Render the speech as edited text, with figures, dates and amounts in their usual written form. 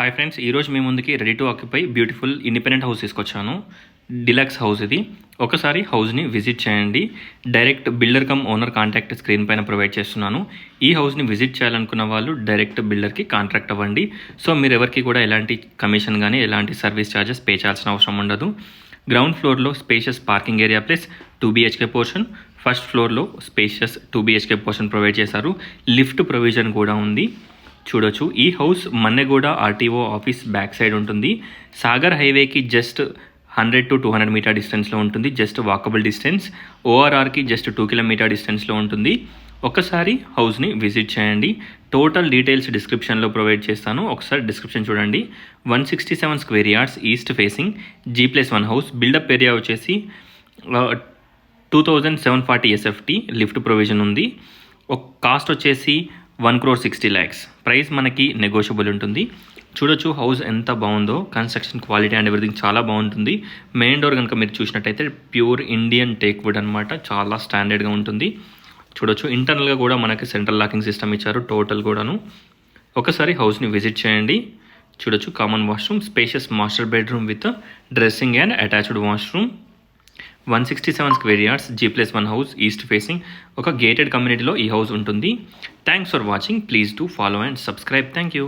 Hi friends, ఈరోజు మీ ముందుకి ready to occupy beautiful independent house తీసుకొచ్చాను. డిలక్స్ హౌస్ ఇది. ఒకసారి హౌస్ని విజిట్ చేయండి. Direct builder come owner contact screen పైన ప్రొవైడ్ చేస్తున్నాను. ఈ హౌస్ని విజిట్ చేయాలనుకున్న వాళ్ళు డైరెక్ట్ బిల్డర్కి కాంట్రాక్ట్ అవ్వండి. సో మీరు ఎవరికి కూడా ఎలాంటి కమిషన్ కానీ ఎలాంటి సర్వీస్ ఛార్జెస్ పే చేయాల్సిన అవసరం ఉండదు. గ్రౌండ్ ఫ్లోర్లో spacious parking area plus 2 BHK portion, first ఫ్లోర్లో స్పేషియస్ 2 BHK పోర్షన్ ప్రొవైడ్ చేశారు. లిఫ్ట్ ప్రొవిజన్ కూడా ఉంది. చూడొచ్చు. ఈ house Manneguda RTO office back side ఉంటుంది. సాగర్ హైవేకి జస్ట్ 100 to 200 మీటర్ డిస్టెన్స్లో ఉంటుంది. Just walkable distance. ORRకి జస్ట్ 2 కిలోమీటర్ డిస్టెన్స్లో ఉంటుంది. ఒకసారి హౌస్ని విజిట్ చేయండి. టోటల్ డీటెయిల్స్ డిస్క్రిప్షన్లో ప్రొవైడ్ చేస్తాను. ఒకసారి డిస్క్రిప్షన్ చూడండి. 167 square yards east facing G+1 house. Buildup area వచ్చేసి 2740 SFT. లిఫ్ట్ ప్రొవిజన్ ఉంది. కాస్ట్ వచ్చేసి 1,60 lakhs. ప్రైస్ మనకి నెగోషియబుల్ ఉంటుంది. చూడొచ్చు హౌస్ ఎంత బాగుందో. కన్స్ట్రక్షన్ క్వాలిటీ అండ్ ఎవ్రీథింగ్ చాలా బాగుంటుంది. మెయిన్ డోర్ కనుక మీరు చూసినట్టయితే ప్యూర్ ఇండియన్ టేక్ వుడ్ అనమాట. చాలా స్టాండర్డ్గా ఉంటుంది. చూడొచ్చు. ఇంటర్నల్గా కూడా మనకి సెంట్రల్ లాకింగ్ సిస్టమ్ ఇచ్చారు. టోటల్ కూడాను. ఒకసారి హౌస్ని విజిట్ చేయండి. చూడొచ్చు. Common washroom, spacious master bedroom with dressing and attached washroom. 167 square yards G+1 house east facing. ఒక గేటెడ్ కమ్యూనిటీలో ఈ హౌస్ ఉంటుంది. Thanks for watching. Please do follow and subscribe. Thank you.